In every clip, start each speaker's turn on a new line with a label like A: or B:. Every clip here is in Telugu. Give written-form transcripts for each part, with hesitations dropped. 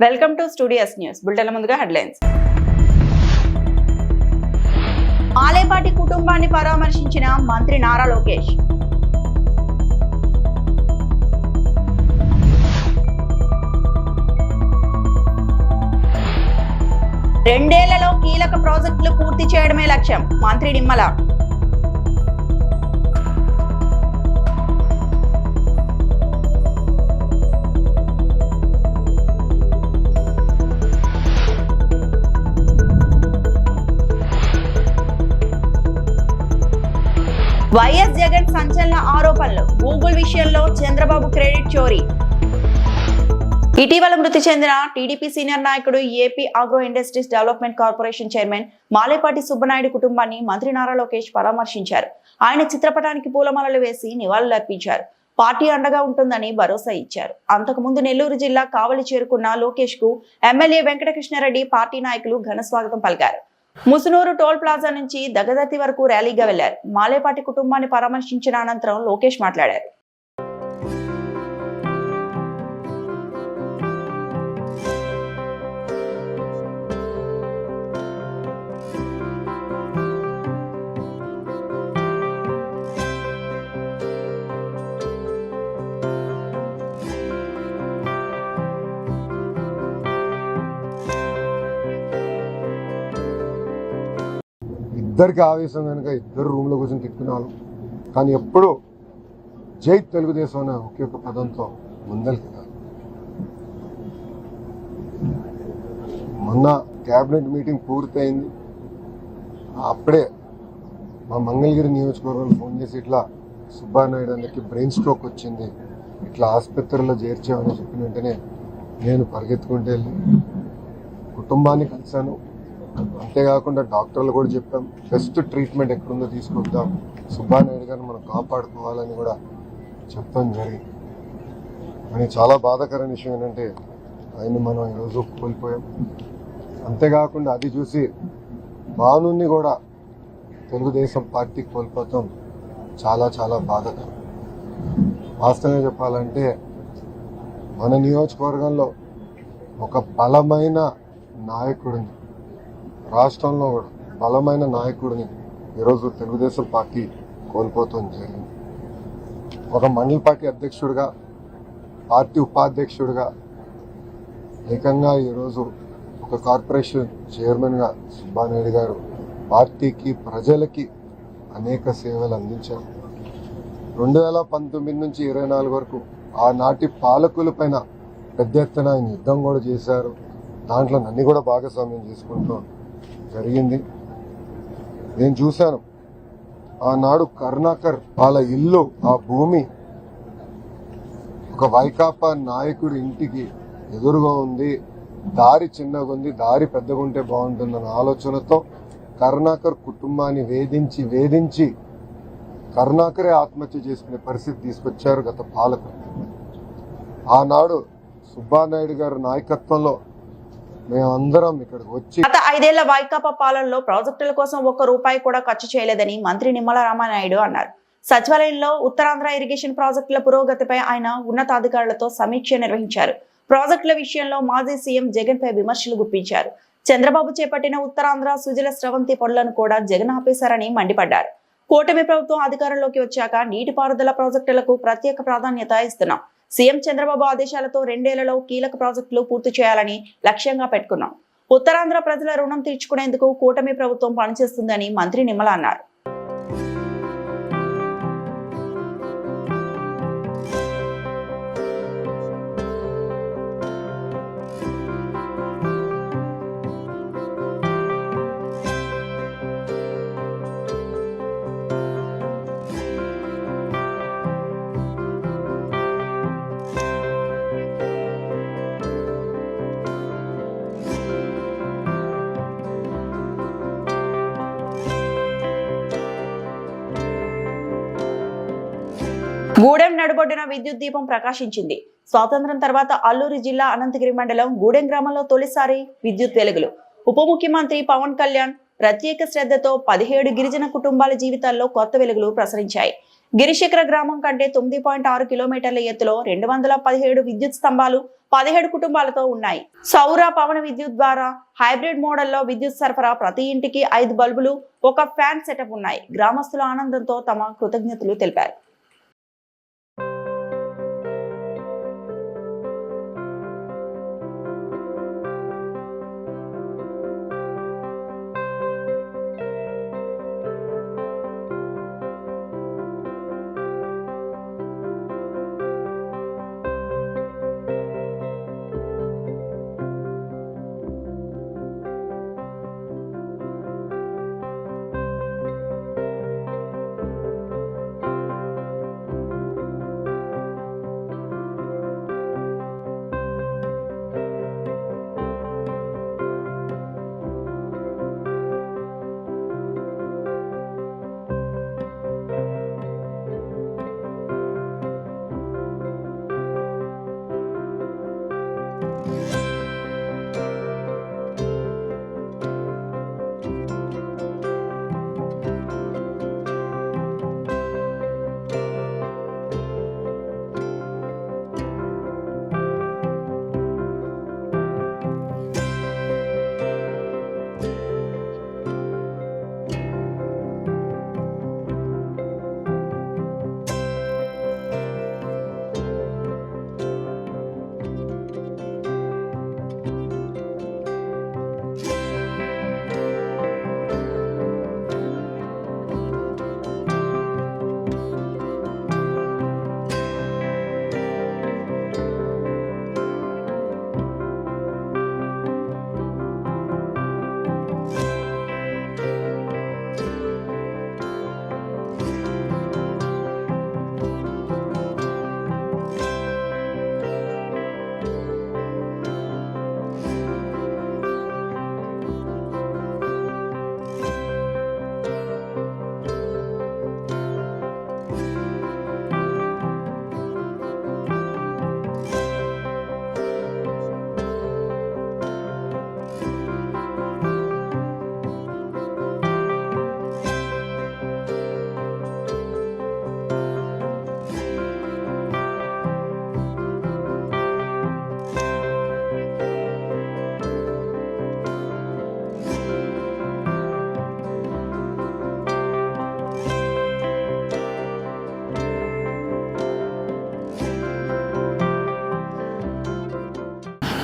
A: వెల్కమ్ టు స్టూడియోస్ న్యూస్ బులెటిన్ల ముందుగా హెడ్లైన్స్. ఆలేపాటి కుటుంబాన్ని పరామర్శించిన మంత్రి నారా లోకేష్. రెండేళ్లలో కీలక ప్రాజెక్టులు పూర్తి చేయడమే లక్ష్యం, మంత్రి నిమ్మల. వైఎస్ జగన్ సంచలన ఆరోపణలు, గూగుల్ విషయంలో చంద్రబాబు క్రెడిట్ చోరీ. ఇటీవల మృతి చెందిన టీడీపీ సీనియర్ నాయకుడు AP agro industries development corporation chairman Malepati Subba Naidu కుటుంబాన్ని మంత్రి నారా లోకేష్ పరామర్శించారు. ఆయన చిత్రపటానికి పూలమాలలు వేసి నివాళులర్పించారు. పార్టీ అండగా ఉంటుందని భరోసా ఇచ్చారు. అంతకుముందు నెల్లూరు జిల్లా కావలి చేరుకున్న లోకేష్ కు ఎమ్మెల్యే వెంకటకృష్ణారెడ్డి, పార్టీ నాయకులు ఘన స్వాగతం పలికారు. ముసునూరు టోల్ ప్లాజా నుంచి దగదత్తి వరకు ర్యాలీగా వెళ్లారు. మాలేపాటి కుటుంబాన్ని పరామర్శించిన అనంతరం లోకేష్ మాట్లాడారు.
B: ఇద్దరికి ఆవేశం కనుక ఇద్దరు రూమ్లో కూర్చొని తిట్టుకున్నాను. కానీ ఎప్పుడూ జై తెలుగుదేశం అనే ఒకే ఒక పదంతో ముందరికి మొన్న క్యాబినెట్ మీటింగ్ పూర్తయింది. అప్పుడే మా మంగళగిరి నియోజకవర్గంలో ఫోన్ చేసి ఇట్లా సుబ్బానాయుడు అన్నకి బ్రెయిన్ స్ట్రోక్ వచ్చింది, ఇట్లా ఆసుపత్రిలో చేర్చామని చెప్పిన వెంటనే నేను పరిగెత్తుకుంటూ వెళ్ళి కుటుంబాన్ని కలిశాను. అంతేకాకుండా డాక్టర్లు కూడా చెప్పాం, బెస్ట్ ట్రీట్మెంట్ ఎక్కడుందో తీసుకొద్దాం, సుబ్బానాయుడు గారిని మనం కాపాడుకోవాలని కూడా చెప్పడం జరిగింది. కానీ చాలా బాధాకరమైన విషయం ఏంటంటే ఆయన మనం ఈరోజు కోల్పోయాం. అంతేకాకుండా అది చూసి భానుని కూడా తెలుగుదేశం పార్టీ కోల్పోతాం చాలా చాలా బాధాకరం. వాస్తవంగా చెప్పాలంటే మన నియోజకవర్గంలో ఒక బలమైన నాయకుడిని, రాష్ట్రంలో కూడా బలమైన నాయకుడిని ఈరోజు తెలుగుదేశం పార్టీ కోల్పోతాం జరిగింది. ఒక మండల పార్టీ అధ్యక్షుడిగా, పార్టీ ఉపాధ్యక్షుడిగా, ఏకంగా ఈరోజు ఒక కార్పొరేషన్ చైర్మన్గా సుబ్బానాయుడు గారు పార్టీకి, ప్రజలకి అనేక సేవలు అందించారు. 2019 నుంచి 24 వరకు ఆనాటి పాలకులపైన పెద్ద ఎత్తున ఆయన యుద్ధం కూడా చేశారు. దాంట్లో నన్ను కూడా భాగస్వామ్యం చేసుకుంటూ జరిగింది. నేను చూశాను ఆనాడు కరుణాకర్ వాళ్ళ ఇల్లు, ఆ భూమి ఒక వైకాపా నాయకుడి ఇంటికి ఎదురుగా ఉంది, దారి చిన్నగా ఉంది, దారి పెద్దగా ఉంటే బాగుంటుందన్న ఆలోచనతో కరుణాకర్ కుటుంబాన్ని వేధించి కరుణాకరే ఆత్మహత్య చేసుకునే పరిస్థితి తీసుకొచ్చారు గత పాలకులు. ఆనాడు సుబ్బానాయుడు గారి నాయకత్వంలో మేమందరం ఇక్కడికి వచ్చి
A: గత 5 ఏళ్ల వైకాపా పాలనలో ప్రాజెక్టుల కోసం ₹1 కూడా ఖర్చు చేయలేదని మంత్రి నిమ్మల రామానాయుడు అన్నారు. సచివాలయంలో ఉత్తరాంధ్ర ఇరిగేషన్ ప్రాజెక్టుల పురోగతిపై ఆయన ఉన్నతాధికారులతో సమీక్ష నిర్వహించారు. ప్రాజెక్టుల విషయంలో మాజీ సీఎం జగన్ పై విమర్శలు గుప్పించారు. చంద్రబాబు చేపట్టిన ఉత్తరాంధ్ర సుజల స్రవంతి పనులను కూడా జగన్ ఆపేశారని మండిపడ్డారు. కూటమి ప్రభుత్వం అధికారంలోకి వచ్చాక నీటిపారుదల ప్రాజెక్టులకు ప్రత్యేక ప్రాధాన్యత ఇస్తున్నాం. సీఎం చంద్రబాబు ఆదేశాలతో 2 ఏళ్లలో కీలక ప్రాజెక్టులు పూర్తి చేయాలని లక్ష్యంగా పెట్టుకున్నాం. ఉత్తరాంధ్ర ప్రజల రుణం తీర్చుకునేందుకు కూటమి ప్రభుత్వం పనిచేస్తుందని మంత్రి నిమ్మల అన్నారు. గూడెం నడుబొడ్డున విద్యుత్ దీపం ప్రకాశించింది. స్వాతంత్ర్యం తర్వాత అల్లూరి జిల్లా అనంతగిరి మండలం గూడెం గ్రామంలో తొలిసారి విద్యుత్ వెలుగులు. ఉప ముఖ్యమంత్రి పవన్ కళ్యాణ్ ప్రత్యేక శ్రద్ధతో 17 గిరిజన కుటుంబాల జీవితాల్లో కొత్త వెలుగులు ప్రసరించాయి. గిరిశిఖర గ్రామం కంటే 9.6 కిలోమీటర్ల ఎత్తులో 217 విద్యుత్ స్తంభాలు 17 కుటుంబాలతో ఉన్నాయి. సౌర పవన విద్యుత్ ద్వారా హైబ్రిడ్ మోడల్లో విద్యుత్ సరఫరా, ప్రతి ఇంటికి 5 బల్బులు, ఒక ఫ్యాన్ సెటప్ ఉన్నాయి. గ్రామస్తులు ఆనందంతో తమ కృతజ్ఞతలు తెలిపారు.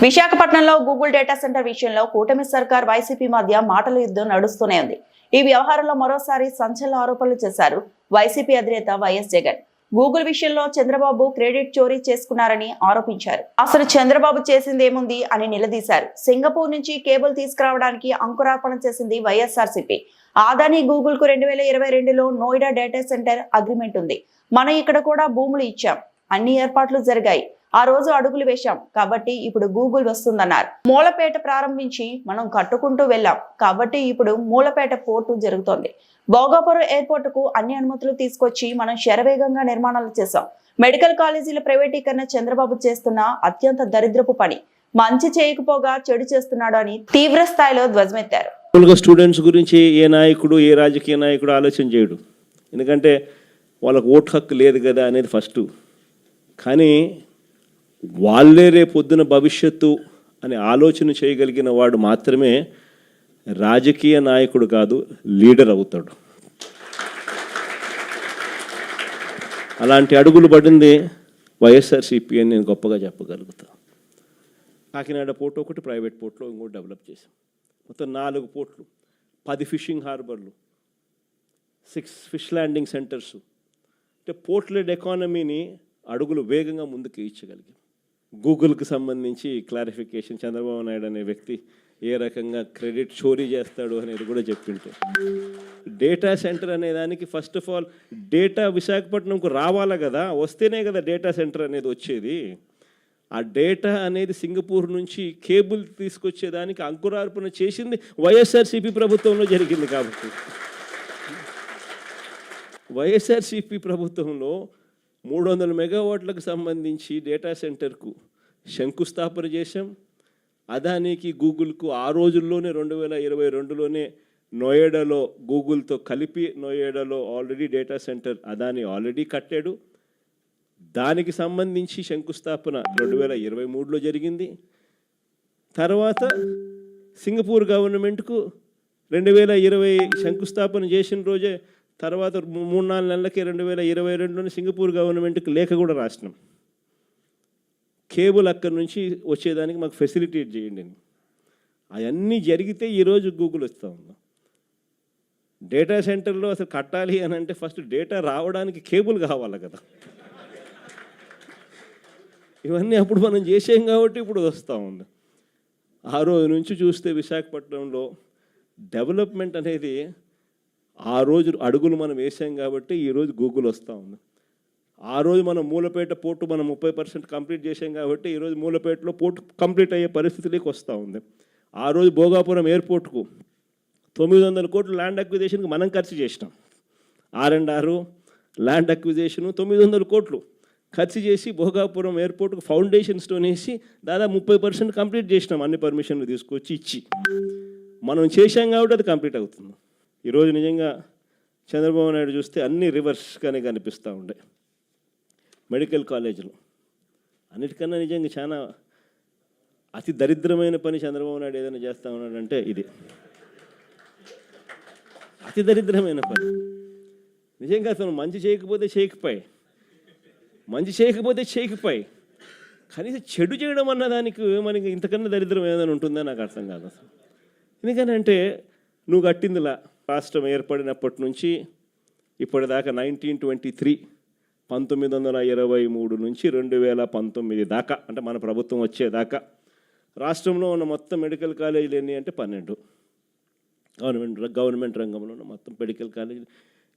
A: విశాఖపట్నంలో గూగుల్ డేటా సెంటర్ విషయంలో కూటమి సర్కార్ వైసీపీ మధ్య మాటల యుద్ధం నడుస్తూనే ఉంది. ఈ వ్యవహారంలో మరోసారి సంచలన ఆరోపణలు చేశారు వైసీపీ అధినేత వైఎస్ జగన్. గూగుల్ విషయంలో చంద్రబాబు క్రెడిట్ చోరీ చేసుకున్నారని ఆరోపించారు. అసలు చంద్రబాబు చేసిందేముంది అని నిలదీశారు. సింగపూర్ నుంచి కేబుల్ తీసుకురావడానికి అంకురార్పణ చేసింది వైఎస్ఆర్సీపీ. ఆదాని గూగుల్ కు 2022లో నోయిడా డేటా సెంటర్ అగ్రిమెంట్ ఉంది. మనం ఇక్కడ కూడా భూములు ఇచ్చాం, అన్ని ఏర్పాట్లు జరిగాయి. ఆ రోజు అడుగులు వేశాం కాబట్టి ఇప్పుడు గూగుల్ వస్తుందన్నారు. మూలపేట ప్రారంభించి మనం కట్టుకుంటూ వెళ్ళాం కాబట్టి ఇప్పుడు మూలపేట పోర్టు జరుగుతోంది. భోగాపురం ఎయిర్పోర్ట్ కు అన్ని అనుమతులు తీసుకొచ్చి మనం శరవేగంగా నిర్మాణాలు చేశాం. మెడికల్ కాలేజీల ప్రైవేటీకరణ చంద్రబాబు చేస్తున్న అత్యంత దరిద్రపు పని. మంచి చేయకపోగా చెడు చేస్తున్నాడు అని తీవ్ర స్థాయిలో ధ్వజమెత్తారు.
C: స్టూడెంట్స్ గురించి ఏ నాయకుడు, ఏ రాజకీయ నాయకుడు ఆలోచన చేయడు. ఎందుకంటే వాళ్ళకు ఓటు హక్కు లేదు కదా అనేది ఫస్ట్. కానీ వాళ్ళే రేపొద్దున భవిష్యత్తు అని ఆలోచన చేయగలిగిన వాడు మాత్రమే రాజకీయ నాయకుడు కాదు, లీడర్ అవుతాడు. అలాంటి అడుగులు పడింది వైఎస్ఆర్సీపీ అని నేను గొప్పగా చెప్పగలుగుతాను. కాకినాడ పోర్టు ఒకటి, ప్రైవేట్ పోర్టులో ఇంకోటి డెవలప్ చేసాం. మొత్తం 4 పోర్ట్లు, 10 ఫిషింగ్ హార్బర్లు, 6 ఫిష్ ల్యాండింగ్ సెంటర్స్. అంటే పోర్ట్ లెడ్ ఎకానమీని అడుగులు వేగంగా ముందుకు ఇచ్చగలిగాం. గూగుల్కి సంబంధించి క్లారిఫికేషన్, చంద్రబాబు నాయుడు అనే వ్యక్తి ఏ రకంగా క్రెడిట్ చోరీ చేస్తాడు అనేది కూడా చెప్పింటే, డేటా సెంటర్ అనే దానికి ఫస్ట్ ఆఫ్ ఆల్ డేటా విశాఖపట్నంకు రావాలా కదా, వస్తేనే కదా డేటా సెంటర్ అనేది వచ్చేది. ఆ డేటా అనేది సింగపూర్ నుంచి కేబుల్ తీసుకొచ్చేదానికి అంకురార్పణ చేసింది వైఎస్ఆర్సీపీ ప్రభుత్వంలో జరిగింది. కాబట్టి వైఎస్ఆర్సీపీ ప్రభుత్వంలో 300 మెగావాట్లకు సంబంధించి డేటా సెంటర్కు శంకుస్థాపన చేశాం. అదానికి, గూగుల్కు ఆ రోజుల్లోనే 2022లోనే నోయిడాలో గూగుల్తో కలిపి నోయిడాలో already data centre Adani already కట్టాడు. దానికి సంబంధించి శంకుస్థాపన 2023లో జరిగింది. తర్వాత సింగపూర్ గవర్నమెంట్కు 2020 శంకుస్థాపన చేసిన రోజే తర్వాత 3-4 నెలలకే 2022లోని సింగపూర్ గవర్నమెంట్కి లేఖ కూడా రాసినాం, కేబుల్ అక్కడి నుంచి వచ్చేదానికి మాకు ఫెసిలిటేట్ చేయండి అని. అవన్నీ జరిగితే ఈరోజు గూగుల్ వస్తూ ఉన్నాం. డేటా సెంటర్లో అసలు కట్టాలి అని అంటే ఫస్ట్ డేటా రావడానికి కేబుల్ కావాలి కదా. ఇవన్నీ అప్పుడు మనం చేసాం కాబట్టి ఇప్పుడు వస్తూ ఉంది. ఆ రోజు నుంచి చూస్తే విశాఖపట్నంలో డెవలప్మెంట్ అనేది ఆ రోజు అడుగులు మనం వేసాం కాబట్టి ఈరోజు గూగుల్ వస్తూ ఉంది. ఆ రోజు మనం మూలపేట పోర్టు మనం 30% కంప్లీట్ చేసాం కాబట్టి ఈరోజు మూలపేటలో పోర్టు కంప్లీట్ అయ్యే పరిస్థితిలోకి వస్తూ ఉంది. ఆ రోజు భోగాపురం ఎయిర్పోర్ట్కు 900 కోట్లు ల్యాండ్ అక్విజిషన్కి మనం ఖర్చు చేసినాం. R&R ల్యాండ్ అక్విజిషను 900 కోట్లు ఖర్చు చేసి భోగాపురం ఎయిర్పోర్ట్కు ఫౌండేషన్ స్టోన్ వేసి దాదాపు 30% కంప్లీట్ చేసినాం, అన్ని పర్మిషన్లు తీసుకొచ్చి ఇచ్చి. మనం చేశాం కాబట్టి అది కంప్లీట్ అవుతుంది. ఈరోజు నిజంగా చంద్రబాబు నాయుడు చూస్తే అన్ని రివర్స్గానే కనిపిస్తూ ఉండే. మెడికల్ కాలేజీలు అన్నిటికన్నా నిజంగా చాలా అతి దరిద్రమైన పని చంద్రబాబు నాయుడు ఏదైనా చేస్తూ ఉన్నాడంటే ఇది అతి దరిద్రమైన పని. నిజంగా అతను మంచి చేయకపోతే చేయకపోయి కనీసం చెడు చేయడం అన్న దానికి మనకి ఇంతకన్నా దరిద్రం ఏదైనా ఉంటుందో నాకు అర్థం కాదు అసలు. ఎందుకనంటే నువ్వు కట్టిందిలా రాష్ట్రం ఏర్పడినప్పటి నుంచి ఇప్పటిదాకా 1923 1923 నుంచి 2019 దాకా అంటే మన ప్రభుత్వం వచ్చేదాకా రాష్ట్రంలో ఉన్న మొత్తం మెడికల్ కాలేజీలు ఎన్ని అంటే 12. గవర్నమెంట్ రంగంలో ఉన్న మొత్తం మెడికల్ కాలేజీలు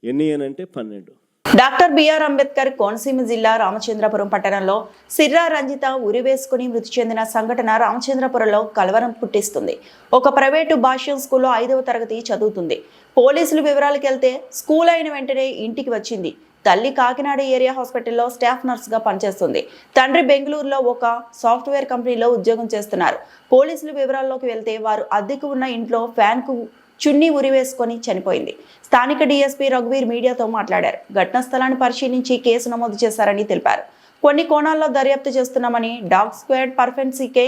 C: ఎన్ని అని అంటే 12.
A: డాక్టర్ బిఆర్ అంబేద్కర్ కోనసీమ జిల్లా రామచంద్రపురం పట్టణంలో సిర్రా రంజిత ఉరివేసుకుని మృతి చెందిన సంఘటన రామచంద్రపురంలో కలవరం పుట్టిస్తుంది. ఒక ప్రైవేటు భాష్యం స్కూల్లో 5వ తరగతి చదువుతుంది. పోలీసులు వివరాలకు వెళ్తే స్కూల్ అయిన వెంటనే ఇంటికి వచ్చింది. తల్లి కాకినాడ ఏరియా హాస్పిటల్లో స్టాఫ్ నర్స్గా పనిచేస్తుంది. తండ్రి బెంగళూరులో ఒక సాఫ్ట్వేర్ కంపెనీలో ఉద్యోగం చేస్తున్నారు. పోలీసులు వివరాల్లోకి వెళ్తే వారు అద్దెకు ఉన్న ఇంట్లో ఫ్యాన్కు చున్నీ ఉరివేసుకొని చనిపోయింది. స్థానిక డీఎస్పీ రఘువీర్ మీడియాతో మాట్లాడారు. ఘటనా స్థలాన్ని పరిశీలించి కేసు నమోదు చేశారని తెలిపారు. కొన్ని కోణాల్లో దర్యాప్తు చేస్తున్నామని డాగ్ స్క్వాడ్ ఫోరెన్సిక్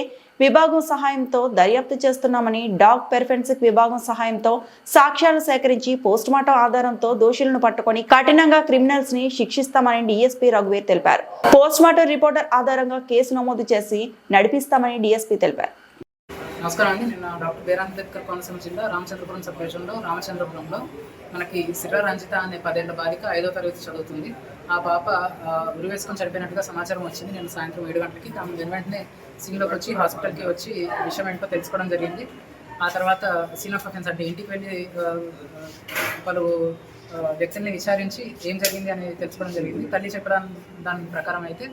A: విభాగం సహాయంతో దర్యాప్తు చేస్తున్నామని డాగ్ ఫోరెన్సిక్ విభాగం సహాయంతో సాక్ష్యాలు సేకరించి పోస్టుమార్టం ఆధారంతో దోషులను పట్టుకొని కఠినంగా క్రిమినల్స్ ని శిక్షిస్తామని డీఎస్పీ రఘువీర్ తెలిపారు. పోస్టుమార్టం రిపోర్టర్ ఆధారంగా కేసు నమోదు చేసి నడిపిస్తామని డీఎస్పీ తెలిపారు.
D: నమస్కారం అండి. నిన్న డాక్టర్ బిఆర్ అంబేద్కర్ కోనసీమ జిల్లా రామచంద్రపురం సబ్ డివిజన్లో రామచంద్రపురంలో మనకి సిర్రా రంజిత అనే 10 ఏళ్ల బాలిక 5వ తరగతి చదువుతుంది. ఆ పాప ఉరివేసుకొని చనిపోయినట్టుగా సమాచారం వచ్చింది. నేను సాయంత్రం 7 గంటలకి తాము వెంటనే సీన్లోకి వచ్చి హాస్పిటల్కి వచ్చి విషయం ఏంటో తెలుసుకోవడం జరిగింది. ఆ తర్వాత సీన్ ఆఫ్ అఫెన్స్ అంటే ఇంటికి వెళ్ళి పలు వ్యక్తుల్ని విచారించి ఏం జరిగింది అని తెలుసుకోవడం జరిగింది. తల్లి చెప్పడం దాని ప్రకారం అయితే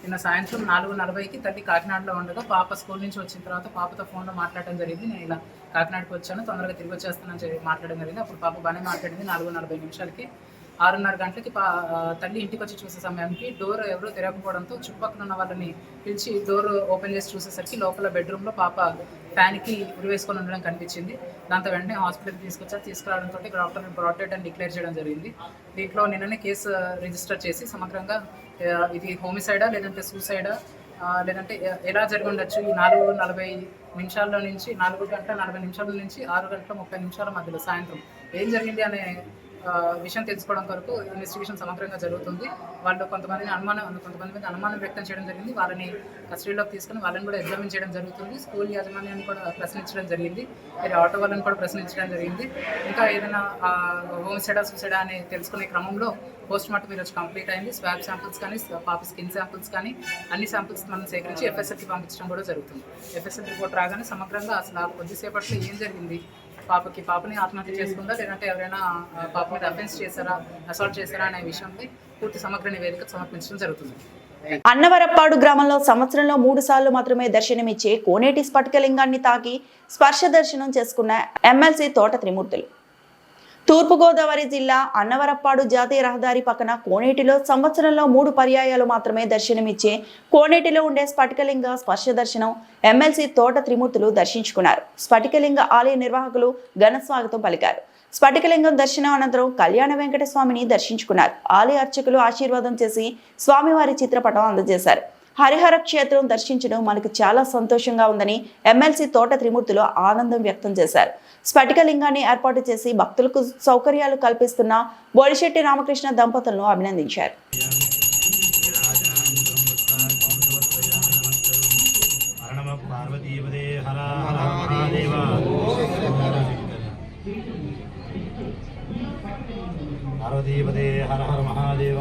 D: నిన్న సాయంత్రం 4:40కి తల్లి కాకినాడలో ఉండగా పాప స్కూల్ నుంచి వచ్చిన తర్వాత పాపతో ఫోన్లో మాట్లాడడం జరిగింది. నేను ఇలా కాకినాడకి వచ్చాను, తొందరగా తిరిగి వచ్చేస్తానని మాట్లాడడం జరిగింది. అప్పుడు పాప బాగానే మాట్లాడింది. 4:40 నిమిషాలకి 6:30 గంటలకి తల్లి ఇంటికి వచ్చి చూసే సమయానికి డోర్ ఎవరో తెరవకపోవడంతో చుట్టుపక్కల ఉన్న వాళ్ళని పిలిచి డోర్ ఓపెన్ చేసి చూసేసరికి లోపల బెడ్రూమ్లో పాప ఫ్యాన్కి ఉరివేసుకొని ఉండడం కనిపించింది. దాంతో వెంటనే హాస్పిటల్కి తీసుకురావడంతో డాక్టర్ బ్రాడెడ్ అని డిక్లేర్ చేయడం జరిగింది. దీంట్లో నిన్ననే కేసు రిజిస్టర్ చేసి సమగ్రంగా ఇది హోమిసైడా లేదంటే సూసైడా లేదంటే ఎలా జరిగి ఉండొచ్చు, ఈ 4:40 నిమిషాల్లో నుంచి 4:40 నిమిషాల నుంచి 6:30 మధ్యలో సాయంత్రం ఏం జరిగింది అనే విషయం తెలుసుకోవడం కొరకు ఇన్వెస్టిగేషన్ సమగ్రంగా జరుగుతుంది. వాళ్ళు కొంతమంది మీద అనుమానం వ్యక్తం చేయడం జరిగింది. వాళ్ళని కస్టడీలోకి తీసుకుని వాళ్ళని కూడా ఎగ్జామిన్ చేయడం జరుగుతుంది. స్కూల్ యాజమాన్యాన్ని కూడా ప్రశ్నించడం జరిగింది. మరి ఆటో వాళ్ళని కూడా ప్రశ్నించడం జరిగింది. ఇంకా ఏదైనా హోమిసైడా సూసైడా అని తెలుసుకునే క్రమంలో పోస్ట్మార్టం ఈరోజు కంప్లీట్ అయింది. స్వాబ్ శాంపుల్స్ కానీ పాప స్కిన్ శాంపుల్స్ కానీ అన్ని శాంపుల్స్ మనం సేకరించి FSLకి పంపించడం కూడా జరుగుతుంది. FSL రిపోర్ట్ రాగానే సమగ్రంగా అసలు కొద్దిసేపట్లో ఏం జరిగింది, పాపని ఆత్మహత్య చేసుకుందా లేదంటే ఎవరైనా పాప మీద అఫెన్స్ చేశారా, అసాల్ట్ చేశారా అనే విషయంపై పూర్తి సమగ్ర నివేదిక సమర్పించడం జరుగుతుంది.
A: అన్నవరప్పాడు గ్రామంలో సంవత్సరంలో 3 సార్లు మాత్రమే దర్శనమిచ్చే కోనేటి స్ఫటికలింగాన్ని తాకి స్పర్శ దర్శనం చేసుకున్న ఎమ్మెల్సీ తోట త్రిమూర్తులు. తూర్పుగోదావరి జిల్లా అన్నవరప్పాడు జాతీయ రహదారి పక్కన కోనేటిలో సంవత్సరంలో 3 పర్యాయాలు మాత్రమే దర్శనమిచ్చే కోనేటిలో ఉండే స్ఫటికలింగ స్పర్శ దర్శనం ఎమ్మెల్సీ తోట త్రిమూర్తులు దర్శించుకున్నారు. స్ఫటికలింగ ఆలయ నిర్వాహకులు ఘన స్వాగతం పలికారు. స్ఫటికలింగం దర్శనం అనంతరం కళ్యాణ వెంకట స్వామిని దర్శించుకున్నారు. ఆలయ అర్చకులు ఆశీర్వాదం చేసి స్వామివారి చిత్రపటం అందజేశారు. హరిహర క్షేత్రం దర్శించడం మనకు చాలా సంతోషంగా ఉందని ఎమ్మెల్సీ తోట త్రిమూర్తులు ఆనందం వ్యక్తం చేశారు. స్ఫటికలింగాన్ని ఏర్పాటు చేసి భక్తులకు సౌకర్యాలు కల్పిస్తున్న బోడిశెట్టి రామకృష్ణ దంపతులను అభినందించారు.
E: హర హర మహాదేవ.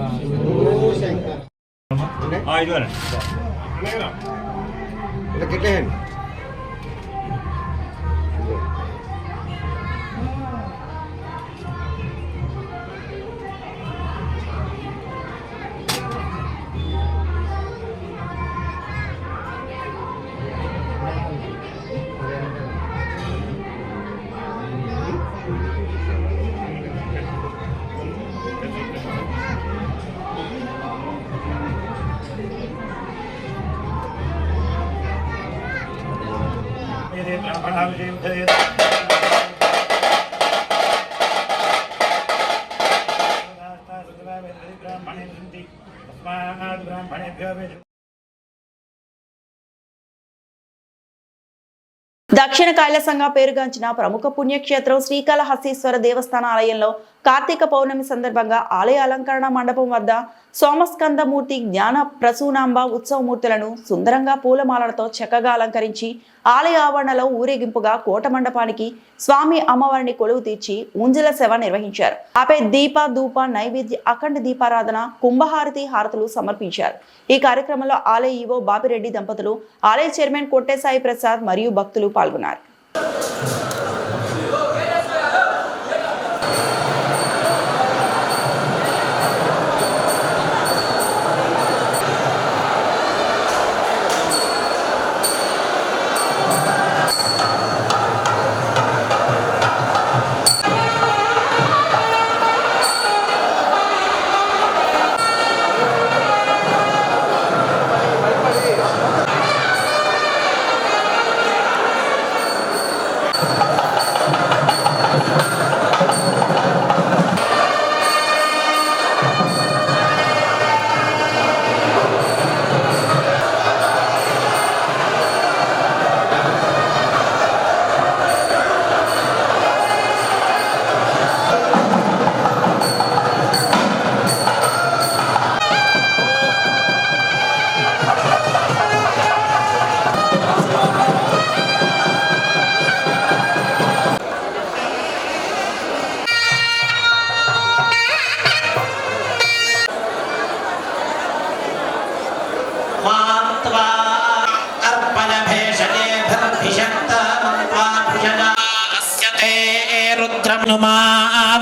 A: దక్షిణ కైలాసంగా పేరుగాంచిన ప్రముఖ పుణ్యక్షేత్రం శ్రీకాళహస్తీశ్వర దేవస్థాన ఆలయంలో కార్తీక పౌర్ణమి సందర్భంగా ఆలయ అలంకరణ మండపం వద్ద సోమస్కందమూర్తి జ్ఞాన ప్రసూనాంబ ఉత్సవమూర్తులను సుందరంగా పూలమాలలతో చక్కగా అలంకరించి ఆలయ ఆవరణలో ఊరేగింపుగా కోట మండపానికి స్వామి అమ్మవారిని కొలువు తీర్చి ఊంజల సేవ నిర్వహించారు. ఆపై దీప ధూప నైవేద్య అఖండ దీపారాధన కుంభహారతి హారతులు సమర్పించారు. ఈ కార్యక్రమంలో ఆలయ ఈవో బాపిరెడ్డి దంపతులు, ఆలయ చైర్మన్ కొట్టేసాయి ప్రసాద్ మరియు భక్తులు పాల్గొన్నారు.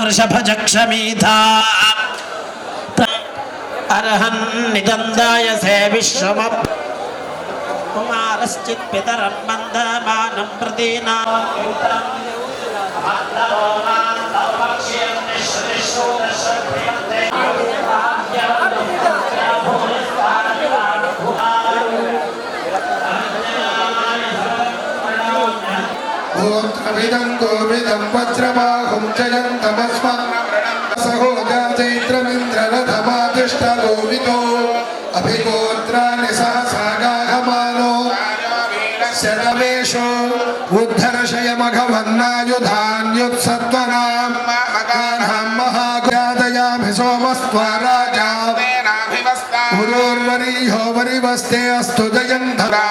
F: వృషభజక్షమీధా అర్హన్ నిదందాయసే విశ్వమ కుమారశ్చిత్ పితరం మందమానం ప్రదీనా
G: गोविदं वज्रबाहुं जयन्तमस्मसहोजा चैत्रमिन्द्ररथमातिष्ठलोवितो अभिगोत्राणि सहसागाहमानो शरवेशो उद्धर्षयमघवन्नायुधान्युत्सत्वनां मगानां महागादयामि सोमस्त्वा राजा गुरोर्वरीयो वरिवस्ते अस्तु जयन्तरा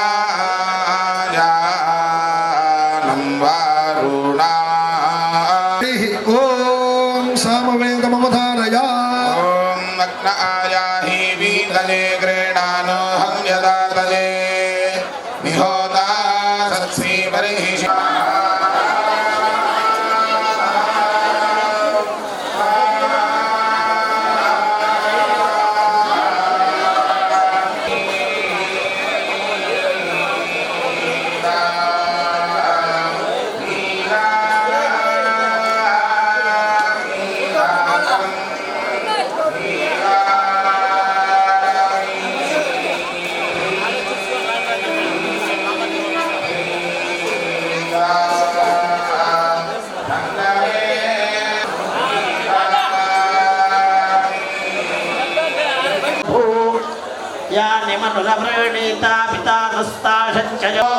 G: ओम सामवेदमवधारया ओम नग्न आयाहि वीतले ग्रेणानो हं यदा तले निहोता सत्सी बर्हिषा
F: యాని మనులవ్రణీత పితానుస్తాశంచయో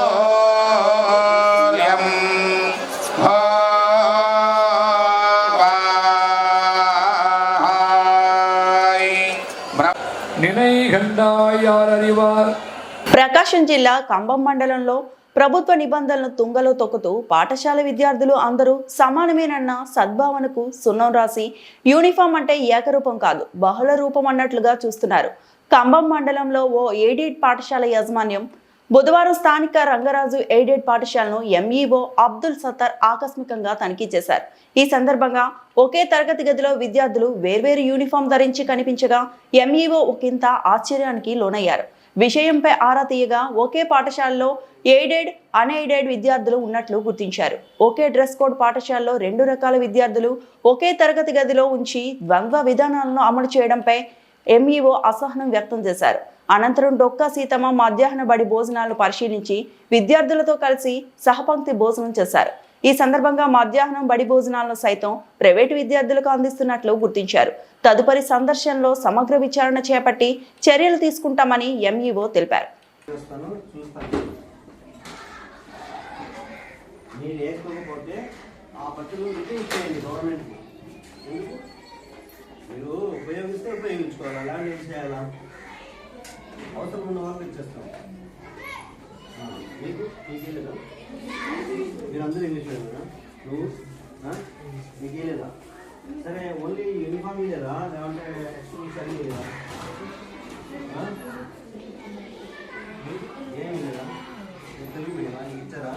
A: ప్రకాశం జిల్లా కంబం మండలంలో ప్రభుత్వ నిబంధనలను తుంగలో తొక్కుతూ పాఠశాల విద్యార్థులు అందరూ సమానమేనన్న సద్భావనకు సున్నం రాసి యూనిఫామ్ అంటే ఏకరూపం కాదు బహుళ రూపం అన్నట్లుగా చూస్తున్నారు. కంబం మండలంలో ఓ ఎయిడెడ్ పాఠశాల యాజమాన్యం బుధవారం స్థానిక రంగరాజు ఎయిడెడ్ పాఠశాలను ఎంఈఓ అబ్దుల్ సత్తార్ ఆకస్మికంగా తనిఖీ చేశారు. ఈ సందర్భంగా ఒకే తరగతి గదిలో విద్యార్థులు వేర్వేరు యూనిఫామ్ ధరించి కనిపించగా ఎంఈఓ ఒకంత ఆశ్చర్యానికి లోనయ్యారు. విషయంపై ఆరా తీయగా ఒకే పాఠశాలలో ఎయిడెడ్ అన్ఎయిడెడ్ విద్యార్థులు ఉన్నట్లు గుర్తించారు. ఒకే డ్రెస్ కోడ్ పాఠశాలలో 2 రకాల విద్యార్థులు ఒకే తరగతి గదిలో ఉంచి ద్వంద్వ విధానాలను అమలు చేయడంపై ఎంఈఓ అసహనం వ్యక్తం చేశారు. అనంతరం డొక్కా సీతమ్మ మధ్యాహ్న బడి భోజనాలను పరిశీలించి విద్యార్థులతో కలిసి సహపంక్తి భోజనం చేశారు. ఈ సందర్భంగా మధ్యాహ్నం బడి భోజనాలను సైతం ప్రైవేటు విద్యార్థులకు అందిస్తున్నట్లు గుర్తించారు. తదుపరి సందర్శనలో సమగ్ర విచారణ చేపట్టి చర్యలు తీసుకుంటామని ఎంఈఓ తెలిపారు.
H: మీరు ఉపయోగిస్తే ఉపయోగించుకోవాలి, అలాంటి ఏం చేయాలా? అవసరం ఉన్న వాళ్ళకి ఇచ్చేస్తాం. మీకే లేదా? మీరు అందరూ ఇంగ్లీష్ లేదా? నువ్వు మీకే లేదా? సరే, ఓన్లీ యూనిఫామ్ లేదా లేదంటే ఎక్స్ట్రా సరిగ్గా లేదా? ఏమి లేదా? తెలుగు మీడియమా? ఇచ్చారా?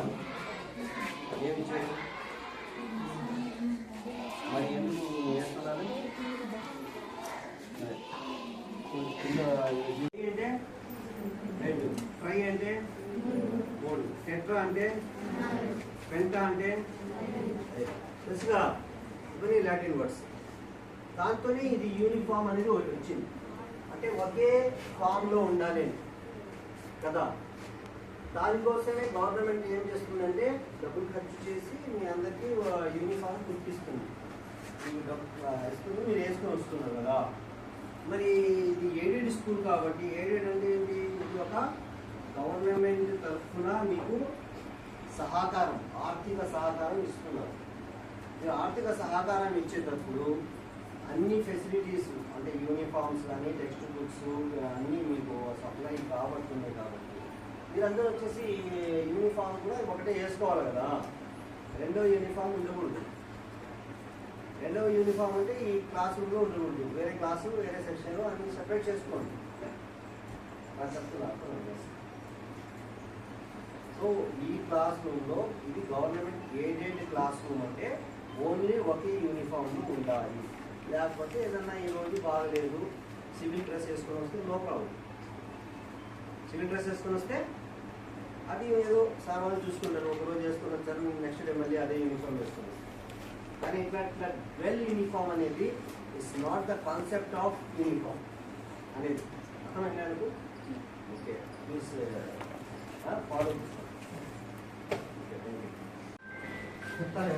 H: ఏమి ఇచ్చారు? మరి ఎందుకు వేస్తున్నారు? అంటే 2, ఫ్రై అంటే 3, టెట్రా అంటే పెంటా అంటే ప్లస్గా ఇవన్నీ లాటిన్ వర్డ్స్. దాంతో ఇది యూనిఫామ్ అనేది ఒకటి వచ్చింది. అంటే ఒకే ఫామ్లో ఉండాలి కదా. దానికోసమే గవర్నమెంట్ ఏం చేస్తుందంటే డబ్బులు ఖర్చు చేసి మీ అందరికీ యూనిఫామ్ కుట్టిస్తుంది. మీరు వేసుకొని వస్తున్నారు కదా. మరి ఇది ఎయిడెడ్ స్కూల్ కాబట్టి ఎయిడెడ్ అంటే ఏంటి? ఇది ఒక గవర్నమెంట్ తరఫున మీకు సహకారం, ఆర్థిక సహకారం ఇస్తున్నారు. మీరు ఆర్థిక సహకారం ఇచ్చేటప్పుడు అన్ని ఫెసిలిటీస్ అంటే యూనిఫామ్స్ కానీ టెక్స్ట్ బుక్స్ అన్నీ మీకు సప్లై కాబడుతున్నాయి. కాబట్టి మీరందరూ వచ్చేసి యూనిఫామ్ కూడా ఒకటే వేసుకోవాలి కదా. రెండో యూనిఫామ్ ఉండకూడదు. రెండవ యూనిఫామ్ అంటే ఈ క్లాస్ రూమ్లో ఉండకూడదు. వేరే క్లాసు వేరే సెక్షన్లో అన్ని సెపరేట్ చేసుకోండి. సో ఈ క్లాస్ రూమ్లో ఇది గవర్నమెంట్ ఎయిడెడ్ క్లాస్ రూమ్ అంటే ఓన్లీ ఒకే యూనిఫామ్లో ఉండాలి. లేకపోతే ఏదన్నా ఈరోజు బాగలేదు సివిల్ డ్రెస్ వేసుకొని వస్తే నో ప్రాబ్లం. సివిల్ డ్రెస్ వేసుకొని వస్తే అది ఏదో సామాన్లు చూసుకుంటారు, ఒకరోజు వేసుకొని వచ్చారు, నెక్స్ట్ డే మళ్ళీ అదే యూనిఫామ్ వేసుకుని. కానీ ఇట్లా వెల్ యూనిఫామ్ అనేది it's not the concept of uniform అనేది అర్థమైంది అనుకు. Okay, please follow. చెప్తారా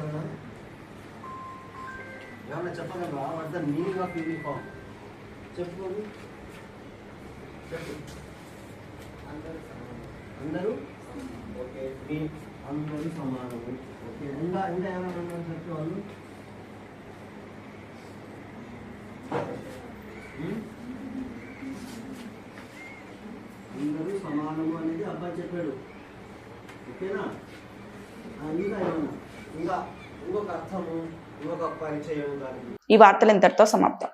H: ఏమన్నా చెప్పగలరా? What the meaning of uniform చెప్పుకోండి. చెప్పు. అందరూ ఓకే, మీ అందరూ సమానము. ఓకే, ఇంకా ఏమన్నా చెప్పేవాళ్ళు? అందరూ సమానము అనేది అబ్బాయి చెప్పాడు. ఓకేనా? ఇంకా ఏమన్నా ఇంకా ఇంకొక అర్థము, ఇంకొక పరిచయం కానీ.
A: ఈ వార్తలు ఇంతటితో సమాప్తం.